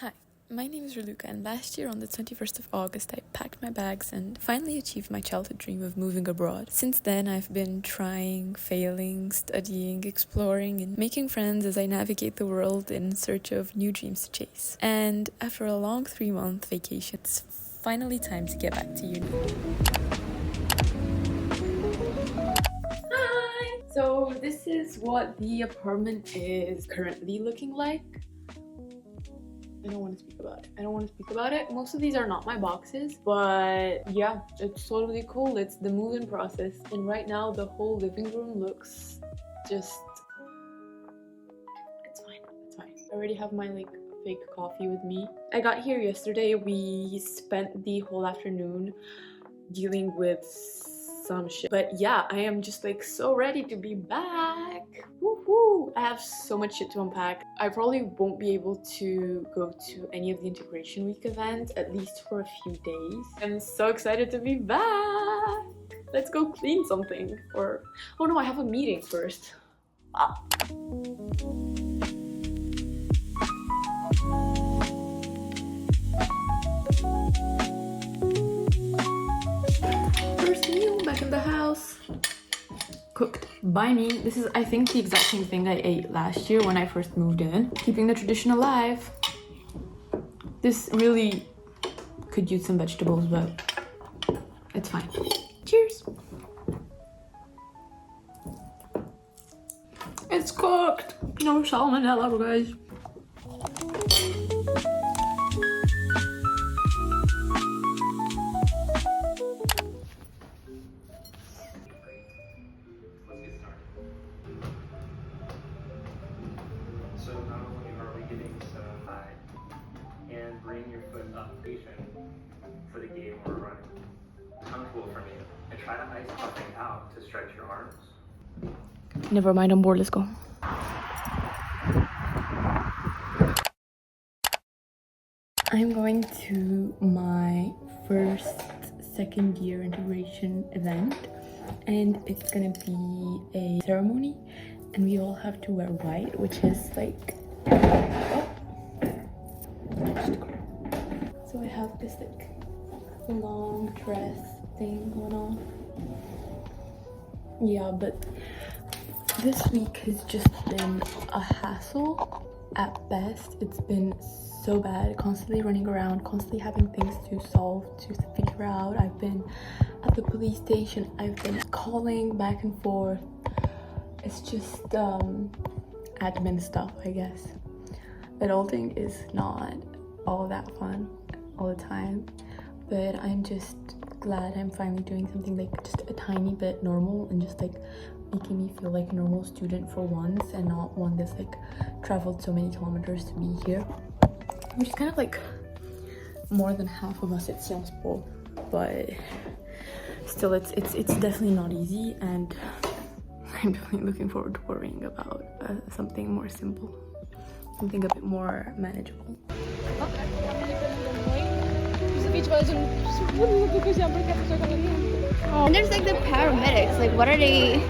Hi, my name is Ralu, and last year on the 21st of August I packed my bags and finally achieved my childhood dream of moving abroad. Since then I've been trying, failing, studying, exploring, and making friends as I navigate the world in search of new dreams to chase. And after a long 3-month vacation, it's finally time to get back to uni. Hi! So this is what the apartment is currently looking like. I don't want to speak about it. Most of these are not my boxes, but yeah, it's totally cool. It's the move-in process, and right now the whole living room looks just... it's fine. I already have my fake coffee with me. I got here yesterday. We spent the whole afternoon dealing with some shit, but yeah, I am just so ready to be back. Woohoo! I have so much shit to unpack. I probably won't be able to go to any of the integration week events, at least for a few days. I'm so excited to be back. Let's go clean something, or oh no, I have a meeting first. First meal back in the house. Cooked by me. This is, I think, the exact same thing I ate last year when I first moved in. Keeping the tradition alive. This really could use some vegetables, but it's fine. Cheers! It's cooked! No salmonella, guys. So not only are we getting some high and bring your foot up for the game we're running. Comfortable for me. And try to ice something out to stretch your arms. Never mind, I'm bored, let's go. I'm going to my first second year integration event, and it's gonna be a ceremony, and we all have to wear white, which is so I have this long dress thing going on. Yeah, but this week has just been a hassle at best. It's been so bad, constantly running around, constantly having things to solve, to figure out. I've been at the police station, I've been calling back and forth. It's just admin stuff, I guess. Adulting is not all that fun all the time, but I'm just glad I'm finally doing something just a tiny bit normal, and just making me feel like a normal student for once, and not one that's traveled so many kilometers to be here, which is kind of more than half of us at Sciences Po, but still it's definitely not easy, and I'm definitely looking forward to worrying about something more simple, something a bit more manageable. And there's the paramedics. What are they?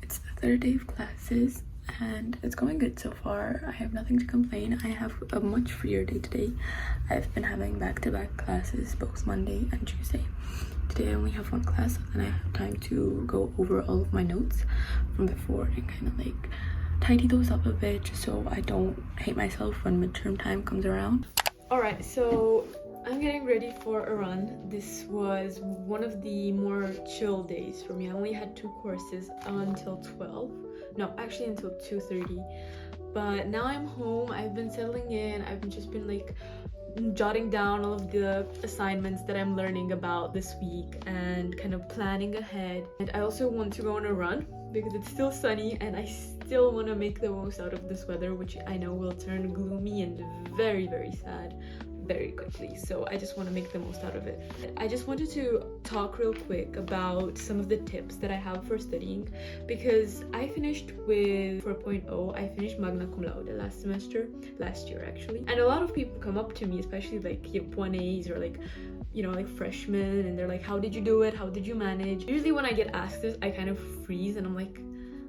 It's the third day of classes, and it's going good so far. I have nothing to complain. I have a much freer day today. I've been having back-to-back classes both Monday and Tuesday. Today I only have one class, and I have time to go over all of my notes from before and kind of tidy those up a bit, just so I don't hate myself when midterm time comes around. Alright, so I'm getting ready for a run. This was one of the more chill days for me. I only had 2 courses until 12. No, actually until 2:30. But now I'm home. I've been settling in. I've just been jotting down all of the assignments that I'm learning about this week and kind of planning ahead. And I also want to go on a run because it's still sunny and I still want to make the most out of this weather, which I know will turn gloomy and very, very sad very quickly. So I just want to make the most out of it. I just wanted to talk real quick about some of the tips that I have for studying, because I finished with 4.0. I finished magna cum laude last year actually, and a lot of people come up to me, especially like 1As or like, you know, like freshmen, and they're like, how did you do it, how did you manage? Usually when I get asked this, I kind of freeze and I'm like,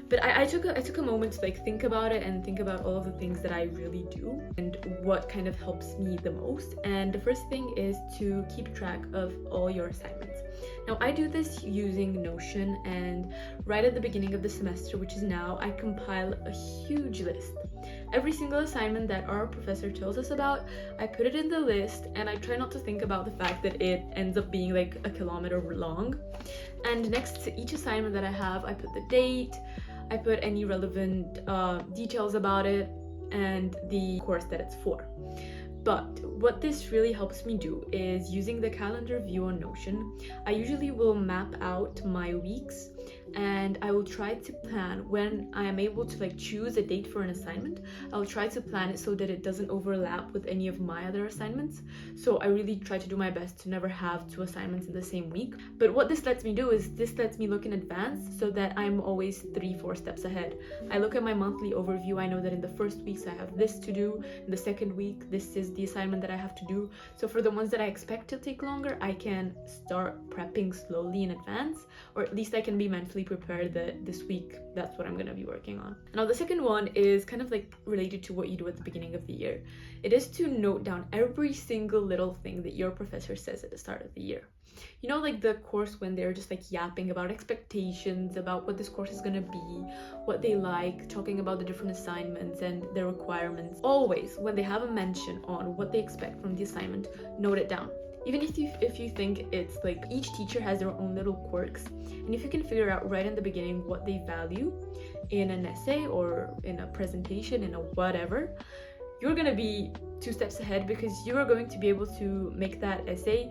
but I took a moment to like think about it and think about all of the things that I really do and what kind of helps me the most. And the first thing is to keep track of all your assignments. Now I do this using Notion, and right at the beginning of the semester, which is now, I compile a huge list. Every single assignment that our professor tells us about, I put it in the list, and I try not to think about the fact that it ends up being like a kilometer long. And next to each assignment that I have, I put the date, I put any relevant details about it, and the course that it's for. But what this really helps me do is using the calendar view on Notion. I usually will map out my weeks, and I will try to plan when I am able to like choose a date for an assignment. I'll try to plan it so that it doesn't overlap with any of my other assignments. So I really try to do my best to never have 2 assignments in the same week. But what this lets me do is this lets me look in advance so that I'm always 3-4 steps ahead. I look at my monthly overview. I know that in the first weeks I have this to do. In the second week, this is the assignment that I have to do. So for the ones that I expect to take longer, I can start prepping slowly in advance, or at least I can be mentally prepared that this week that's what I'm going to be working on. Now the second one is kind of like related to what you do at the beginning of the year. It is to note down every single little thing that your professor says at the start of the year. You know, like the course when they're just like yapping about expectations, about what this course is going to be, what they like, talking about the different assignments and their requirements. Always when they have a mention on what they expect from the assignment, note it down. Even if you think it's like each teacher has their own little quirks, and if you can figure out right in the beginning what they value in an essay or in a presentation, in a whatever, you're gonna be 2 steps ahead, because you are going to be able to make that essay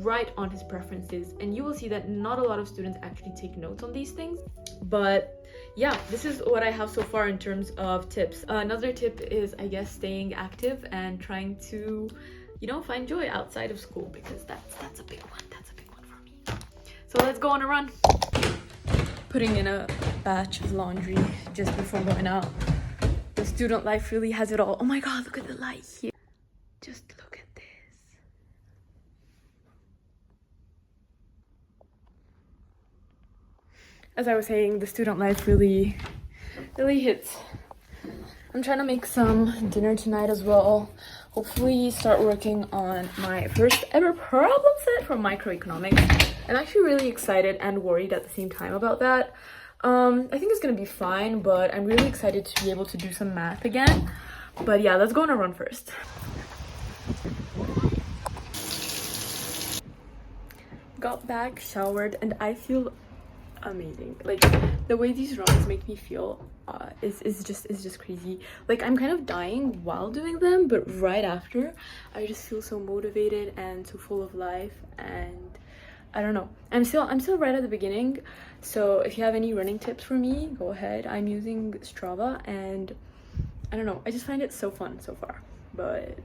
right on his preferences. And you will see that not a lot of students actually take notes on these things. But yeah, this is what I have so far in terms of tips. Another tip is, I guess, staying active and trying to, you know, find joy outside of school, because that's a big one. That's a big one for me. So let's go on a run. Putting in a batch of laundry just before going out. The student life really has it all. Oh my god, look at the light here. Just look at this. As I was saying, the student life really hits. I'm trying to make some dinner tonight as well. Hopefully start working on my first ever problem set for microeconomics. I'm actually really excited and worried at the same time about that. I think it's gonna be fine, but I'm really excited to be able to do some math again. But yeah, let's go on a run first. Got back, showered, and I feel amazing. Like the way these runs make me feel is just crazy. Like I'm kind of dying while doing them, but right after I just feel so motivated and so full of life. And I don't know, I'm still right at the beginning, so if you have any running tips for me, go ahead. I'm using Strava, and I don't know, I just find it so fun so far. But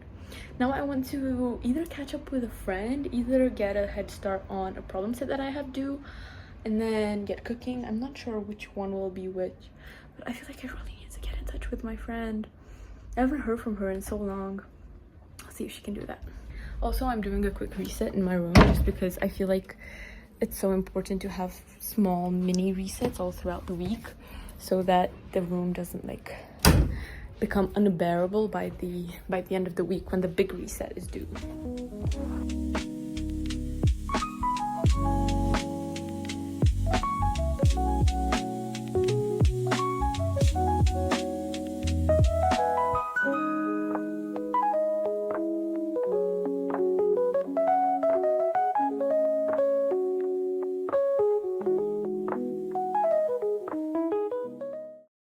now I want to either catch up with a friend, either get a head start on a problem set that I have due, and then get cooking. I'm not sure which one will be which, but I feel like I really need to get in touch with my friend. I haven't heard from her in so long. I'll see if she can do that. Also, I'm doing a quick reset in my room just because I feel like it's so important to have small mini resets all throughout the week so that the room doesn't like become unbearable by the end of the week when the big reset is due.